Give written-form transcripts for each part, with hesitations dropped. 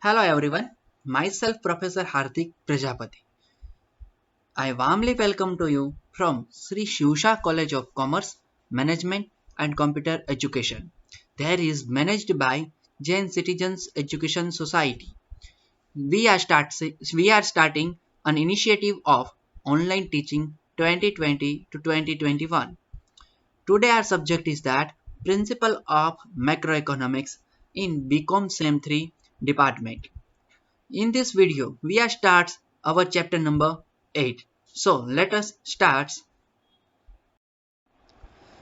Hello everyone, myself Professor Hardik Prajapati. I warmly welcome to you from Sri Shivsha College of Commerce, Management and Computer Education. There is managed by Jain Citizens Education Society. We are starting an initiative of online teaching 2020 to 2021. Today our subject is that Principle of Macroeconomics in BCom SEM 3 department. In this video, we are starts our chapter number 8. So let us start.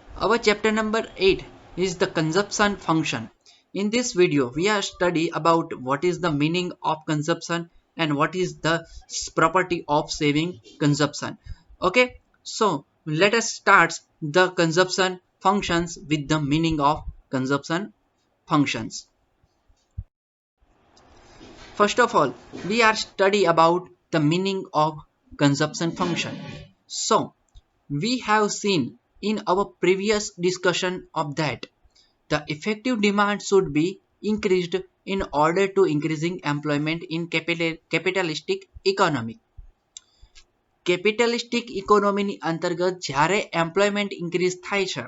Our chapter number 8 is the consumption function. In this video, we are study about what is the meaning of consumption and what is the property of saving consumption. Okay, so let us start the consumption functions with the meaning of consumption functions. First of all, we are study about the meaning of consumption function. So, we have seen in our previous discussion of that the effective demand should be increased in order to increasing employment in capitalistic economy. કેપિટલિસ્ટિક ઇકોનોમીની અંતર્ગત જ્યારે employment increase થાય છે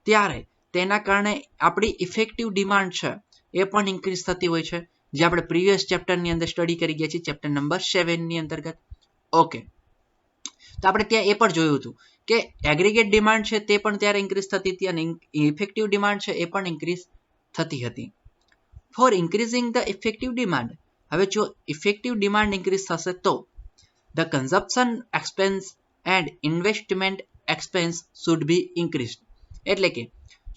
ત્યારે તેના કારણે આપણી effective demand છે એ પણ ઇન્ક્રીઝ થતી હોય છે જે આપણે પ્રીવિયસ ચેપ્ટરની અંદર સ્ટડી કરી ગયા છીએ ચેપ્ટર નંબર 7 ની અંતર્ગત ઓકે તો આપણે ત્યાં એ પણ જોયું હતું કે એગ્રીગેટ ડિમાન્ડ છે તે પણ ત્યારે ઇન્ક્રીઝ થતી હતી અને ઇફેક્ટિવ ડિમાન્ડ છે એ પણ ઇન્ક્રીઝ થતી હતી for increasing the effective demand હવે જો ઇફેક્ટિવ ડિમાન્ડ ઇન્ક્રીઝ થશે તો the consumption expense and investment expense should be increased એટલે કે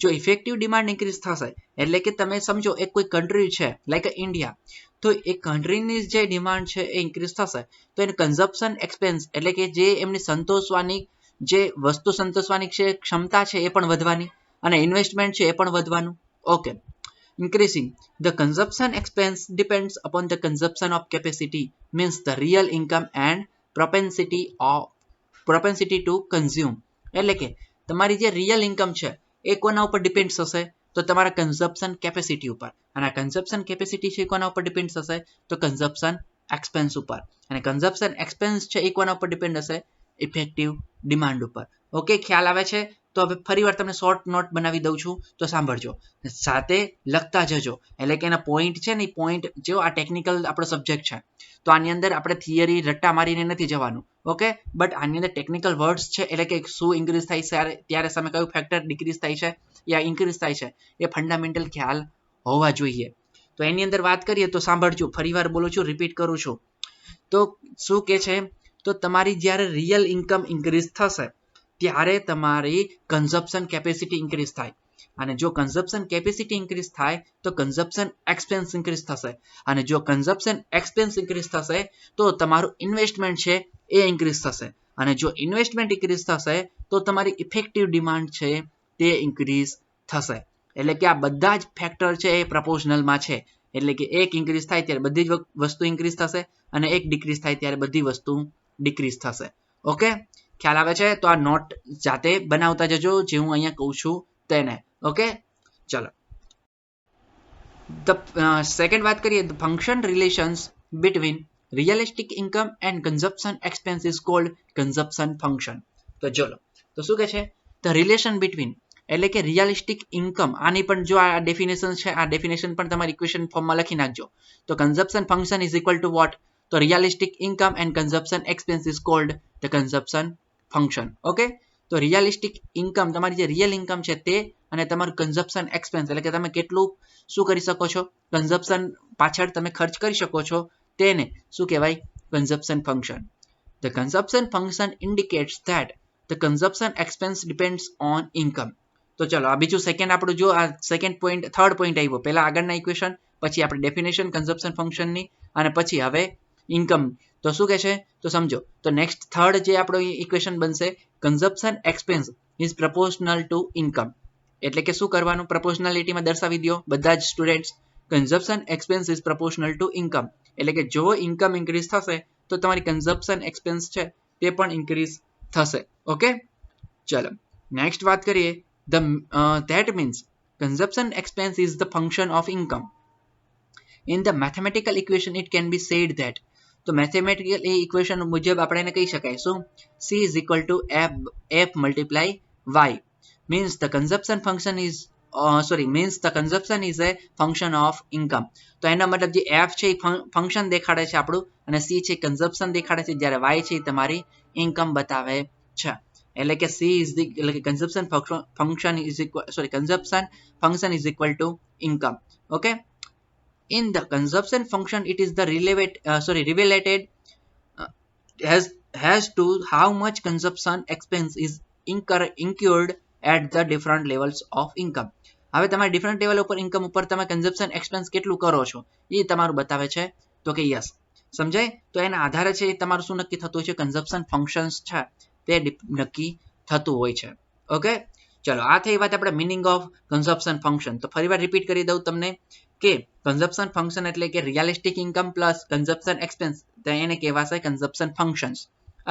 જો ઇફેક્ટિવ ડિમાન્ડ ઇન્ક્રીઝ થશે એટલે કે તમે સમજો એક કોઈ કન્ટ્રી છે લાઈક ઇન્ડિયા તો એ કન્ટ્રીની જે ડિમાન્ડ છે એ ઇન્ક્રીઝ થશે તો એનું કન્ઝમ્પશન એક્સપેન્સ એટલે કે જે એમની સંતોષવાની જે વસ્તુ સંતોષવાની છે ક્ષમતા છે એ પણ વધવાની અને ઇન્વેસ્ટમેન્ટ છે એ પણ વધવાનું okay increasing the consumption expense depends upon the consumption of capacity means the real income and propensity to consume એટલે કે તમારી જે રિયલ ઇન્કમ છે એ કોના ઉપર ડિપેન્ડ થશે તો તમારા કન્ઝમ્પશન કેપેસિટી ઉપર અને કન્ઝમ્પશન કેપેસિટી છે કોના ઉપર ડિપેન્ડ થશે તો કન્ઝમ્પશન એક્સપેન્સ ઉપર અને કન્ઝમ્પશન એક્સપેન્સ છે એ કોના ઉપર ડિપેન્ડ હશે ઇફેક્ટિવ ડિમાન્ડ ઉપર ઓકે ખ્યાલ આવે છે તો હવે ફરીવાર તમને શોર્ટ નોટ બનાવી દઉં છું તો સાંભળજો સાથે લખતા જજો એટલે કે એના પોઈન્ટ છે ને પોઈન્ટ જો આ ટેકનિકલ આપણો સબ્જેક્ટ છે તો આની અંદર આપણે થિયરી રટ્ટા મારીને નથી જવાનું ઓકે બટ આની અંદર ટેકનિકલ વર્ડ્સ છે એટલે કે શું ઇન્ક્રીઝ થાય છે ત્યારે સામે કયું ફેક્ટર ડિક્રીઝ થાય છે યા ઇન્ક્રીઝ થાય છે એ ફંડામેન્ટલ ખ્યાલ હોવા જોઈએ તો એની અંદર વાત કરીએ તો સાંભળજો ફરીવાર બોલું છું રિપીટ કરું છું તો શું કે છે તો તમારી જ્યારે રિયલ ઇન્કમ ઇન્ક્રીઝ થશે ત્યારે તમારી કન્ઝમ્પશન કેપેસિટી ઇન્ક્રીઝ થાય અને જો કન્ઝમ્પશન કેપેસિટી ઇન્ક્રીઝ થાય તો કન્ઝમ્પશન એક્સપેન્સ ઇન્ક્રીઝ થશે અને જો કન્ઝમ્પશન એક્સપેન્સ ઇન્ક્રીઝ થશે તો તમારું ઇન્વેસ્ટમેન્ટ છે એ ઇન્ક્રીઝ થશે અને જો ઇન્વેસ્ટમેન્ટ ઇન્ક્રીઝ થશે તો તમારી ઇફેક્ટિવ ડિમાન્ડ છે તે ઇન્ક્રીઝ થશે એટલે કે આ બધા જ ફેક્ટર છે એ પ્રપોર્શનલમાં છે એટલે કે એક ઇન્ક્રીઝ થાય ત્યારે બધી જ વસ્તુ ઇન્ક્રીઝ થશે અને એક ડિક્રીઝ થાય ત્યારે બધી વસ્તુ ડિક્રીઝ થશે ઓકે ખ્યાલ આવે છે તો આ નોટ જાતે બનાવતા જજો જે હું અહીંયા કહું છું તેને ઓકે ચલો ધ સેકન્ડ વાત કરીએ the function relations between realistic income and consumption expense is cold consumption function તો ચલો તો શું કહે છે ધ રિલેશન બિટવીન એટલે કે રિયલિસ્ટિક ઇન્કમ આની પણ જો આ ડેફિનેશન છે આ ડેફિનેશન પણ તમારે ઇક્વેશન ફોર્મમાં લખી નાખજો તો consumption function is equal to what તો realistic income and consumption expense is called the consumption function okay તો રિયલિસ્ટિક ઇન્કમ તમારી જે રિયલ ઇન્કમ છે તે અને તમારું કન્ઝમ્પશન એક્સપેન્સ એટલે કે તમે કેટલું શું કરી શકો છો કન્ઝમ્પશન પાછળ તમે ખર્ચ કરી શકો છો તેને શું કહેવાય consumption function the consumption function indicates that the consumption expense depends on income તો ચલો આ બીજું સેકન્ડ આપણું જો આ સેકન્ડ પોઈન્ટ થર્ડ પોઈન્ટ આવ્યો પહેલા આગળના ઇક્વેશન પછી આપણે ડેફિનેશન કન્ઝમ્પશન ફંક્શનની અને પછી હવે ઇન્કમ તો શું કહે છે તો સમજો તો નેક્સ્ટ થર્ડ જે આપણો ઇક્વેશન બનશે consumption expense is proportional two income એટલે કે શું કરવાનું પ્રપોર્શનાલિટીમાં દર્શાવી દો બધા જ students consumption expense is proportional two income એટલે કે જો ઇન્કમ ઇન્ક્રીઝ થશે તો તમારી કન્ઝમ્પશન એક્સપેન્સ છે તે પણ ઇન્ક્રીઝ થશે ઓકે ચલો નેક્સ્ટ વાત કરીએ the that means consumption expense is the function of income In the mathematical equation it can be said that, તો મેથેમેટિકલ ઇક્વેશન મુજબ આપણે એને કહી શકાય શું, c is equal to f multiply y, means the consumption function is means the consumption is a function of income. તો એનો મતલબ જે f છે એ ફંક્શન દેખાડે છે આપણું અને c છે કન્ઝમ્પશન દેખાડે છે, જ્યારે y છે એ તમારી ઇન્કમ બતાવે છે. એટલે કે c is the એટલે કે consumption function is equal consumption function is equal to income. Okay, in the consumption function it is the related has to how much consumption expense is incurred at the different levels of income. હવે તમારે different level ઉપર income ઉપર તમે consumption expense કેટલું કરો છો એ તમારું બતાવે છે, તો કે યસ સમજાય. તો એના આધારે છે તમારું શું નક્કી થતું હોય છે, કન્ઝમ્પશન ફંક્શન્સ છે તે નક્કી થતું હોય છે. ઓકે, ચલો આ થઈ વાત આપણે મિનિંગ ઓફ કન્ઝમ્પશન ફંક્શન. તો ફરીવાર રિપીટ કરી દઉં તમને કે કન્ઝમ્પશન ફંક્શન એટલે કે realistic income plus consumption expense, તો એને કહેવાશે કન્ઝમ્પશન ફંક્શન્સ.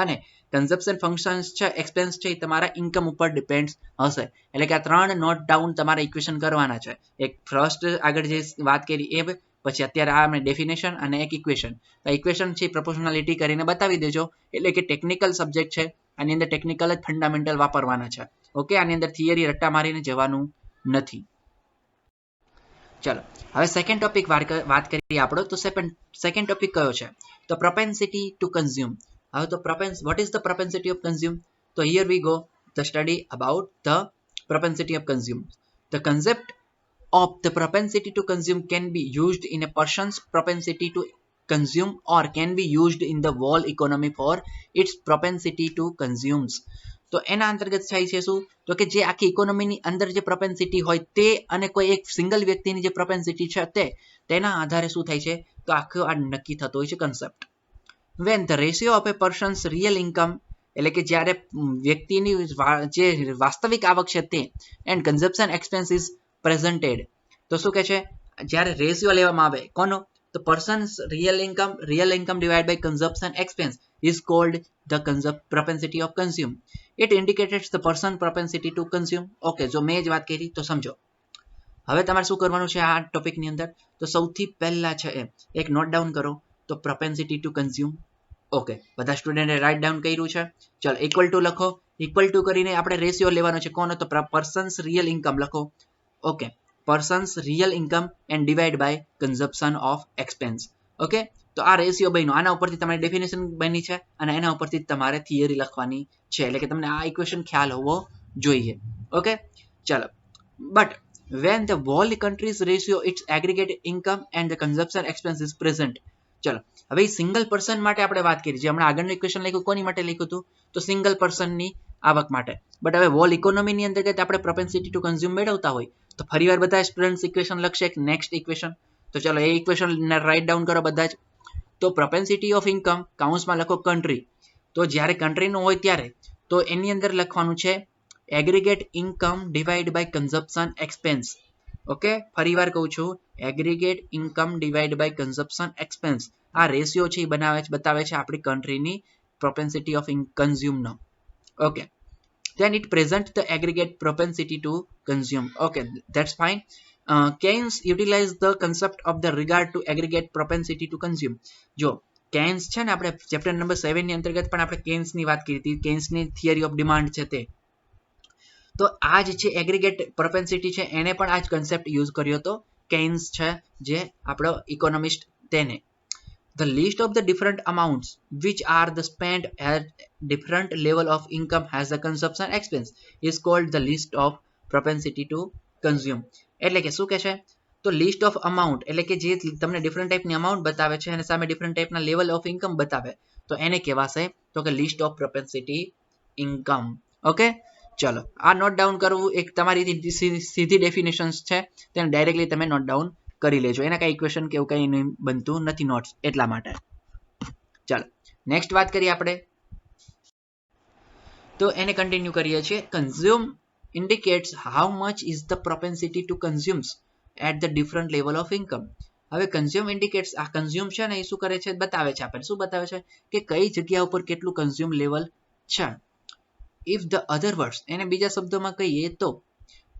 અને કન્ઝમ્પશન ફંક્શન્સ છે એક્સપેન્સ છે એ તમારા ઇન્કમ ઉપર ડિપેન્ડ હશે. એટલે કે આ ત્રણ નોટ ડાઉન તમારે ઇક્વેશન કરવાના છે. એક ફર્સ્ટ આગળ જે વાત કરી એ, પછી અત્યારે આ મેં ડેફિનેશન અને એક ઇક્વેશન. તો ઇક્વેશન છે પ્રોપોર્શનાલિટી કરીને બતાવી દેજો. એટલે કે ટેકનિકલ સબ્જેક્ટ છે, આની અંદર ટેકનિકલ જ ફંડામેન્ટલ વાપરવાના છે. ઓકે, આની અંદર થિયરી રટ્ટા મારીને જવાનું નથી. ચલો હવે સેકન્ડ ટોપિક વાત કરીએ આપણો. તો સેકન્ડ ટોપિક કયો છે, તો પ્રોપેન્સિટી ટુ કન્ઝ્યુમ. હવે તો what is the propensity of consume? So here we go the study about the propensity of consume. The concept of the propensity to consume can be used in a person's propensity to consume or can be used in the whole economy for its propensity to consumes. તો એના અંતર્ગત થાય છે શું, તો કે જે આખી ઇકોનોમીની અંદર જે પ્રોપેન્સિટી હોય તે અને કોઈ એક સિંગલ વ્યક્તિની જે પ્રોપેન્સિટી છે તેના આધારે શું થાય છે, તો આખું આ નક્કી થતો હોય છે concept. When the ratio of a person's real income, એટલે કે જ્યારે વ્યક્તિની જે વાસ્તવિક આવક છે તે and consumption expense is presented, તો શું કહે છે, જ્યારે રેશિયો લેવામાં આવે કોનો, તો person's real income divided by consumption expense is called the propensity of consume. It indicates the person propensity to consume. Okay, જો મેં જ વાત કરી તો સમજો. હવે તમારે શું કરવાનું છે આ ટોપિકની અંદર, તો સૌથી પહેલા છે એક નોટ ડાઉન કરો, તો પ્રોપેન્સિટી ટુ કન્ઝ્યુમ. ઓકે, બધા સ્ટુડન્ટે રાઇટ ડાઉન કર્યું છે. ચલો ઇક્વલ ટુ લખો, ઇક્વલ ટુ કરીને આપણે રેશિયો લેવાનો છે કોનો, તો પર્સન્સ રિયલ ઇન્કમ લખો. Okay, persons real income and divide by consumption of expense. Okay, તો આ રેશિયો બન્યો, આના ઉપરથી તમારી ડેફિનેશન બની છે અને એના ઉપરથી તમારે થિયરી લખવાની છે. એટલે કે તમને આ ઇક્વેશન ખ્યાલ હોવો જોઈએ. ઓકે, ચલો but when the whole country's ratio its aggregate income and the consumption expense is present. ચલો હવે સિંગલ પર્સન માટે આપણે વાત કરી, જે હમણાં આગળનું ઇક્વેશન લખ્યું કોની માટે લખ્યું હતું, તો સિંગલ પર્સનની આવક માટે. બટ હવે હોલ ઇકોનોમીની અંતર્ગત આપણે પ્રોપેન્સિટી ટુ કન્ઝ્યુમ મેળવતા હોય તો ફરીવાર બધા સ્ટુડન્ટ્સ ઇક્વેશન લખશે એક નેક્સ્ટ ઇક્વેશન. તો ચલો એ ઇક્વેશન રાઇટ ડાઉન કરો બધા જ. તો પ્રોપેન્સિટી ઓફ ઇન્કમ કાઉન્સમાં લખો કન્ટ્રી. તો જ્યારે કન્ટ્રીનું હોય ત્યારે તો એની અંદર લખવાનું છે aggregate income divide by consumption expense. Okay, ફરીવાર કહું છું, aggregate income divide by consumption expense. આ રેશિયો છે એ બતાવે છે આપણી કન્ટ્રીની પ્રોપેન્સિટી ઓફ કન્ઝ્યુમનો. Okay, then it present the aggregate propensity to consume. Okay, that's fine. Keynes utilized the concept of the regard to aggregate propensity to consume. જો cans છે ને, આપણે ચેપ્ટર નંબર 7 ની અંતર્ગત પણ આપણે કેન્સની વાત કરી હતી, કેન્સની થિયરી ઓફ ડિમાન્ડ છે તે. તો આ જ છે એગ્રીગેટ પ્રોપેન્સિટી છે, એને પણ આ જ કન્સેપ્ટ યુઝ કર્યો હતો કેન્સ છે જે આપણો ઇકોનોમિસ્ટ તેને. The list of the different amounts which are the spent at different level of income as a consumption expense is called the list of propensity to consume. એટલે કે શું કહે છે, તો લિસ્ટ ઓફ અમાઉન્ટ એટલે કે જે તમને ડિફરન્ટ ટાઈપની અમાઉન્ટ બતાવે છે અને સામે ડિફરન્ટ ટાઈપના લેવલ ઓફ ઇન્કમ બતાવે તો એને કહેવાશે તો કે લિસ્ટ ઓફ પ્રોપેન્સિટી ઇન્કમ. ઓકે, ચલો આ નોટ ડાઉન કરવું એક તમારી સીધી ડેફિનેશન્સ છે, તેને ડાયરેક્ટલી તમે નોટ ડાઉન કરી લેજો. એના કઈ ઇક્વેશન કે એવું કઈ બનતું નથી નોટ્સ એટલા માટે. ચાલો નેક્સ્ટ વાત કરીએ આપણે, તો એને કન્ટિન્યુ કરીએ છીએ. Consume indicates how much is the propensity to consumes at the different level of income. હવે કન્ઝ્યુમ ઇન્ડિકેટ્સ, આ કન્ઝ્યુમ છે ને એ શું કરે છે, બતાવે છે આપણને, શું બતાવે છે કે કઈ જગ્યા ઉપર કેટલું કન્ઝ્યુમ લેવલ છે. ઇફ ધ અધર વર્ડ્સ, એને બીજા શબ્દોમાં કહીએ તો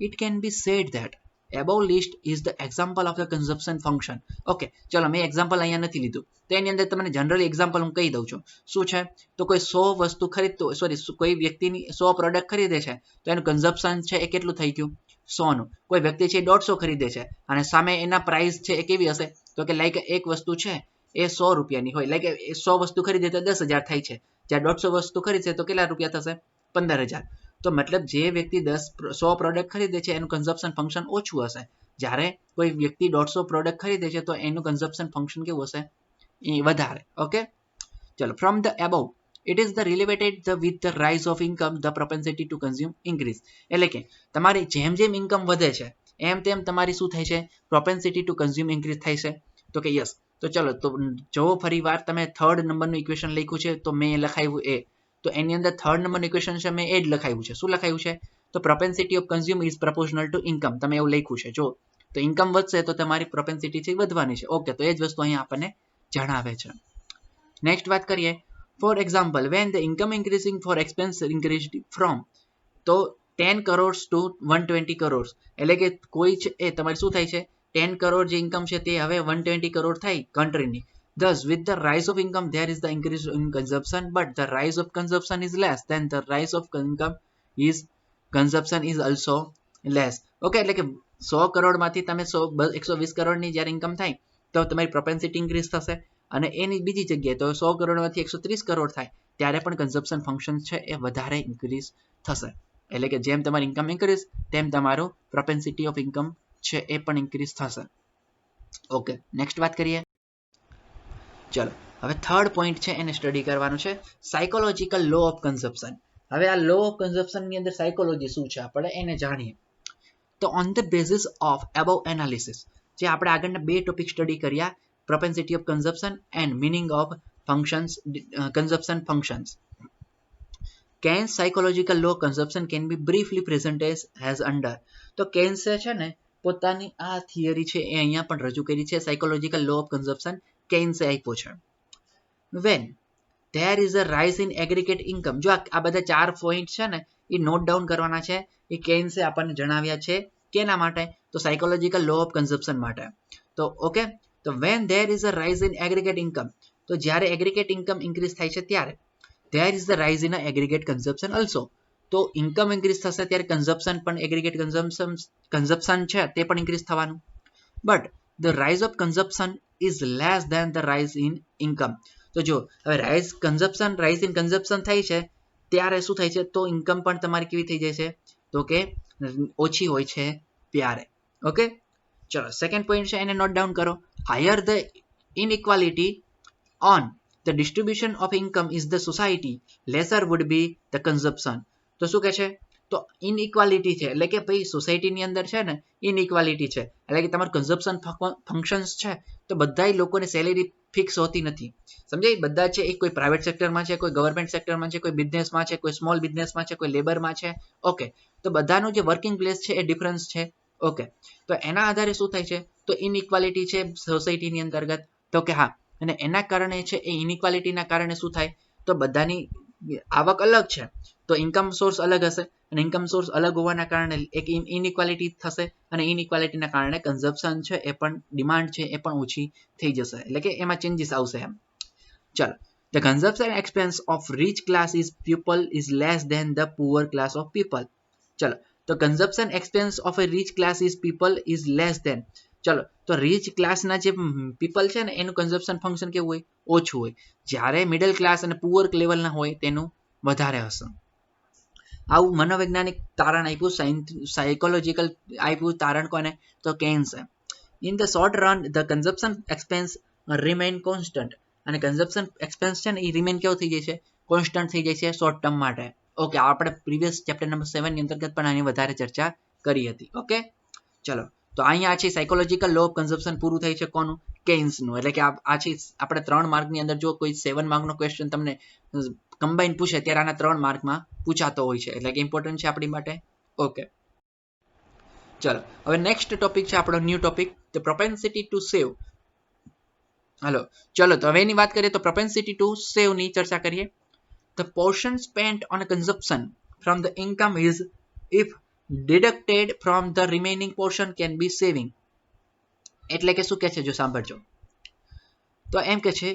it can be said that, above list is the example of the consumption function. Okay ચલો મેં એક્ઝામ્પલ અહીંયા નથી લીધું તો એની અંદર તમને જનરલી એક્ઝામ્પલ હું કહી દઉં છું શું છે તો કોઈ 100 વસ્તુ ખરીદતો સોરી કોઈ વ્યક્તિની 100 પ્રોડક્ટ ખરીદે છે તો એનું કન્ઝમ્પશન છે એ કેટલું થઈ ગયું 100 નું કોઈ વ્યક્તિ છે 150 ખરીદે છે અને સામે એના પ્રાઇસ છે એ કેવી હશે તો કે લાઈક એક વસ્તુ છે એ 100 રૂપિયાની હોય લાઈક 100 વસ્તુ ખરીદે તો 10,000 થાય છે જ્યારે 150 વસ્તુ ખરીદશે તો કેટલા રૂપિયા થશે 15,000 તો મતલબ જે વ્યક્તિ 100 પ્રોડક્ટ ખરીદે છે એનું કન્ઝમ્પશન ફંક્શન ઓછું હશે જ્યારે કોઈ વ્યક્તિ 150 પ્રોડક્ટ ખરીદે છે તો એનું કન્ઝમ્પશન ફંક્શન કેવું હશે એ વધારે ઓકે ચલો from the above it is the related with the rise of income the propensity to consume increase એટલે કે તમારી જેમ જેમ ઇન્કમ વધે છે એમ તેમ તમારી શું થાય છે propensity to consume increase થાય છે તો કે યસ તો ચલો તો જો ફરીવાર તમે થર્ડ નંબરનું ઇક્વેશન લખ્યું છે તો મેં લખાવ્યું એ તો એની અંદર થર્ડ નંબરનું ઇક્વેશન છે મેં એ જ લખાવ્યું છે શું લખાવ્યું છે તો propensity of consume is proportional to income તમે એવું લખ્યું છે જો તો ઇન્કમ વધશે તો તમારી propensity છે વધવાની છે ઓકે તો એ જ વસ્તુ અહીંયા આપણને જણાવે છે નેક્સ્ટ વાત કરીએ for example when the income increasing for expense increased from તો 10 crores to 120 crores એટલે કે કોઈ છે એ તમારે શું થાય છે 10 કરોડ જે ઇન્કમ છે તે હવે 120 કરોડ થાય કન્ટ્રીની thus with the rise of income there is the increase in consumption but the rise of consumption is less than the rise of income is consumption is also less okay એટલે કે 100 કરોડમાંથી તમે 120 કરોડની જ્યારે income થાય તો તમારી પ્રોપેન્સિટી increase થશે અને એની બીજી જગ્યાએ તો 100 કરોડમાંથી 130 કરોડ થાય ત્યારે પણ કન્ઝમ્પશન ફંક્શન છે એ વધારે ઇન્ક્રીઝ થશે એટલે કે જેમ તમારી ઇન્કમ ઇન્ક્રીઝ તેમ તમારો પ્રોપેન્સિટી ઓફ ઇન્કમ છે એ પણ ઇન્ક્રીઝ થશે ઓકે નેક્સ્ટ વાત કરીએ ચલો હવે થર્ડ પોઈન્ટ છે એને સ્ટડી કરવાનું છે સાયકોલોજીકલ લો ઓફ કન્ઝમ્પશન હવે આ લો ઓફ કન્ઝમ્પશન ની અંદર સાયકોલોજી શું છે આપણે એને જાણીએ તો on the basis of above analysis જે આપણે આગળના બે ટોપિક સ્ટડી કર્યા propensity of consumption and meaning of functions consumption functions Keynes psychological law consumption can be briefly presented as under તો કેન્સ છે ને પોતાની આ થિયરી છે એ અહીંયા પણ રજૂ કરી છે સાયકોલોજીકલ લો ઓફ કન્ઝમ્પશન કેન્સે આપ્યો છે when there is a rise in aggregate income જો આ બધા ચાર પોઈન્ટ છે ને એ નોટ ડાઉન કરવાના છે એ કેન્સે આપણને જણાવ્યા છે કેના માટે તો સાયકોલોજીકલ લો ઓફ કન્ઝમ્પશન માટે તો ઓકે તો when there is a rise in aggregate income તો જ્યારે aggregate income increase થાય છે ત્યારે there is the rise in a aggregate consumption also તો income increase થશે ત્યારે consumption પણ aggregate consumption છે તે પણ increase થવાનું but the rise of consumption is less than the rise in income તો જો હવે rise in consumption થાય છે ત્યારે શું થાય છે તો income પણ તમારી કેવી થઈ જાય છે તો કે ઓછી હોય છે ત્યારે ઓકે ચલો સેકન્ડ પોઈન્ટ છે એને નોટ ડાઉન કરો higher the inequality on the distribution of income is the society lesser would be the consumption તો શું કહે છે તો ઇનઇક્વાલિટી છે એટલે કે ભાઈ સોસાયટીની અંદર છે ને ઇનઇક્વાલિટી છે એટલે કે તમારું કન્ઝમ્પશન ફંક્શન્સ છે તો બધા લોકોને સેલેરી ફિક્સ હોતી નથી સમજાય બધા છે એક કોઈ પ્રાઇવેટ સેક્ટરમાં છે કોઈ ગવર્મેન્ટ સેક્ટરમાં છે કોઈ બિઝનેસમાં છે કોઈ સ્મોલ બિઝનેસમાં છે કોઈ લેબરમાં છે ઓકે તો બધાનું જે વર્કિંગ પ્લેસ છે એ ડિફરન્સ છે ઓકે તો એના આધારે શું થાય છે તો ઇનઇક્વાલિટી છે સોસાયટીની અંતર્ગત તો કે હા અને એના કારણે છે એ ઇનઇક્વાલિટીના કારણે શું થાય તો બધાની આવક અલગ છે તો ઇન્કમ સોર્સ અલગ હશે અને ઇન્કમ સોર્સ અલગ હોવાના કારણે એક ઇનઇક્વાલિટી થશે અને ઇનઇક્વાલિટીના કારણે કન્ઝમ્પશન છે એ પણ ડિમાન્ડ છે એ પણ ઓછી થઈ જશે એટલે કે એમાં ચેન્જીસ આવશે એમ ચલો the consumption expense of rich class is people is less than the poor class of people ચલો તો consumption expense of a rich class is people is less than ચલો તો રીચ ક્લાસના જે પીપલ છે ને એનું કન્ઝમ્પશન ફંક્શન કેવું હોય ઓછું હોય જ્યારે મિડલ ક્લાસ અને પુઅર લેવલના હોય તેનું વધારે હશે આવું મનોવૈજ્ઞાનિક તારણ આપ્યું સાયકોલોજીકલ આપ્યું તારણ કોને તો કેન્સે in the short run the consumption expense remain constant અને કન્ઝમ્પશન એક્સપેન્સ છે ને એ રિમેઇન કેવું થઈ જાય છે કોન્સ્ટન્ટ થઈ જાય છે શોર્ટ ટર્મ માટે ઓકે આપણે પ્રીવિયસ ચેપ્ટર નંબર 7 ની અંતર્ગત પણ આની વધારે ચર્ચા કરી હતી ઓકે ચલો તો અહીંયા છે સાયકોલોજીકલ લો ઓફ કન્ઝમ્પશન પૂરું થાય છે કોનું કેન્સનું એટલે કે આ છે આપણે 3 માર્કની અંદર જો કોઈ 7 માર્કનો ક્વેશ્ચન તમને કમ્બાઈન પૂછે ત્યારે આના 3 માર્કમાં પૂછાતો હોય છે એટલે કે ઇમ્પોર્ટન્ટ છે આપણી માટે ઓકે ચલો હવે નેક્સ્ટ ટોપિક છે આપણો new topic the propensity to save હાલો ચલો તો હવે એની વાત કરીએ તો પ્રોપેન્સિટી ટુ સેવ ની ચર્ચા કરીએ the portion spent on consumption from the income is if deducted from the remaining portion can be saving. એટલે કે શું કહે છે જો સાંભળજો તો એમ કે છે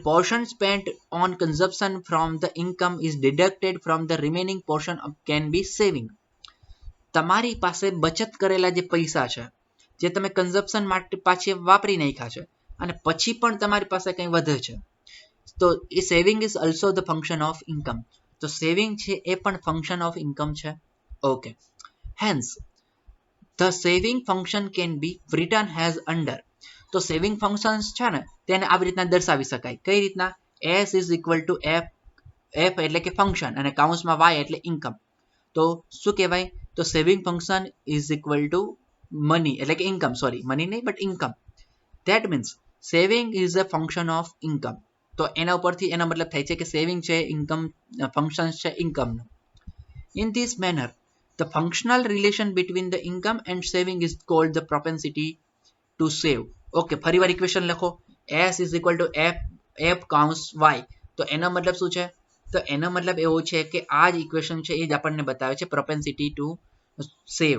portion spent on consumption from the income is deducted from the remaining portion of can be saving. તમારી પાસે બચત કરેલા જે પૈસા છે જે તમે કન્ઝપ્શન માટે પાછી વાપરી નાખ્યા છે અને પછી પણ તમારી પાસે કંઈ વધે છે તો એ saving is also the function of income. તો સેવિંગ છે એ પણ ફંક્શન ઓફ ઇન્કમ છે. Okay, hence the saving function can be written as under. તો સેવિંગ ફંક્શન્સ છે ને તેને આવી રીતના દર્શાવી શકાય. કઈ રીતના? S is equal to F, F એટલે કે ફંક્શન અને કાઉન્સમાં વાય એટલે ઇન્કમ. તો શું કહેવાય? તો saving function is equal two money એટલે કે ઇન્કમ, સોરી મની નહીં but income. That means saving is a function of income. તો એના ઉપરથી એનો મતલબ થાય છે કે સેવિંગ છે ઇન્કમ ફંક્શન છે ઇન્કમનું. In this manner the functional relation between the income and saving is called the propensity to save. Okay, ફરીવાર ઇક્વેશન લખો. S is equal to F counts Y. તો એનો મતલબ શું છે? તો એનો મતલબ એવો છે કે આ જ ઇક્વેશન છે એ જ આપણને બતાવે છે propensity to save.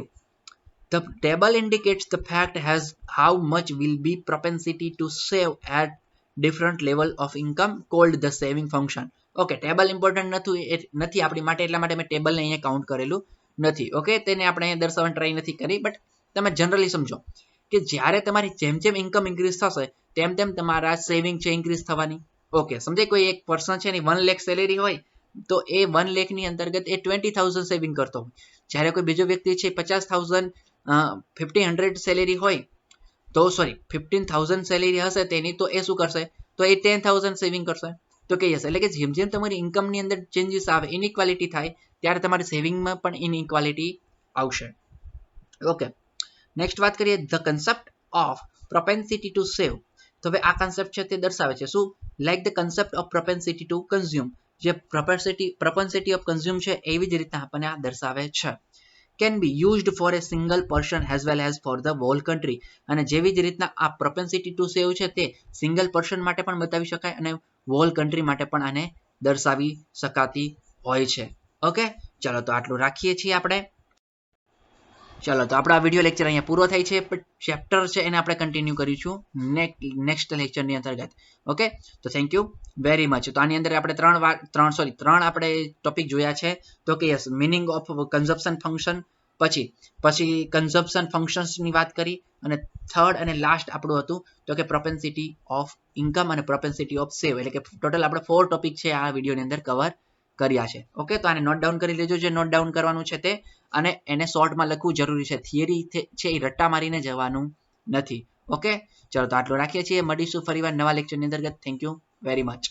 The table indicates the fact has how much will be propensity to save at different level of income called the saving function. Okay, table important નથી આપણી માટે એટલા માટે મેં ટેબલને અહીંયા કાઉન્ટ કરેલું નથી. ઓકે, તેને આપણે અહીંયા દર્શાવવાની ટ્રાય નથી કરી, બટ તમે જનરલી સમજો કે જ્યારે તમારી જેમ જેમ ઇન્કમ ઇન્ક્રીઝ થશે તેમ તેમ તમારા સેવિંગ છે ઇન્ક્રીઝ થવાની. ઓકે, સમજે કોઈ એક પર્સન છે એની 1 લાખ સેલેરી હોય તો એ 1 લાખની અંતર્ગત એ 20,000 સેવિંગ કરતો હોય. જ્યારે કોઈ બીજો વ્યક્તિ છે 50,000 1500 સેલેરી હોય તો 15,000 સેલેરી હશે તેની તો એ શું કરશે? તો એ 10,000 સેવિંગ કરશે. તો કે યસ, એટલે કે જેમ જેમ તમારી ઇન્કમની અંદર ચેન્જીસ આવે, ઇનઇક્વાલિટી થાય ત્યારે તમારી સેવિંગમાં પણ ઇનઇક્વાલિટી આવશે. ઓકે, નેક્સ્ટ વાત કરીએ the concept of propensity to save. તો હવે આ કન્સેપ્ટ છે તે દર્શાવે છે શું? Like the concept of propensity to consume. જે પ્રોપેન્સિટી ઓફ કન્ઝ્યુમ છે એવી જ રીતના આપણને આ દર્શાવે છે. can be used for a single person as well as for the whole country. અને જેવી જ રીતના આ પ્રોપેન્સિટી ટુ સેવ છે તે સિંગલ પર્સન માટે પણ બતાવી શકાય અને હોલ કન્ટ્રી માટે પણ આને દર્શાવી શકાતી હોય છે. ઓકે, ચલો તો આટલું રાખીએ છીએ આપણે. ચલો તો આપણો આ વિડીયો લેક્ચર અહીંયા પૂરો થાય છે, પણ ચેપ્ટર છે એને આપણે કન્ટિન્યુ કરીશું નેક્સ્ટ લેક્ચરની અંતર્ગત. ઓકે, તો થેન્ક યુ વેરી મચ. તો આની અંદર આપણે ત્રણ આપણે ટોપિક જોયા છે. તો કે yes, meaning of consumption function, પછી કન્ઝપ્શન ફંક્શન્સની વાત કરી અને થર્ડ અને લાસ્ટ આપણું હતું તો કે પ્રોપેન્સિટી ઓફ ઇન્કમ અને પ્રોપેન્સિટી ઓફ સેવ. એટલે કે ટોટલ આપણે 4 ટોપિક છે આ વિડીયોની અંદર કવર કર્યા છે. ઓકે, તો આને નોટ ડાઉન કરી લેજો જે નોટ ડાઉન કરવાનું છે તે, અને એને શોર્ટમાં લખવું જરૂરી છે. થિયરી છે એ રટ્ટા મારીને જવાનું નથી. ઓકે, ચલો તો આટલું રાખીએ છીએ. મળીશું ફરીવાર નવા લેક્ચરની અંતર્ગત. Thank you very much.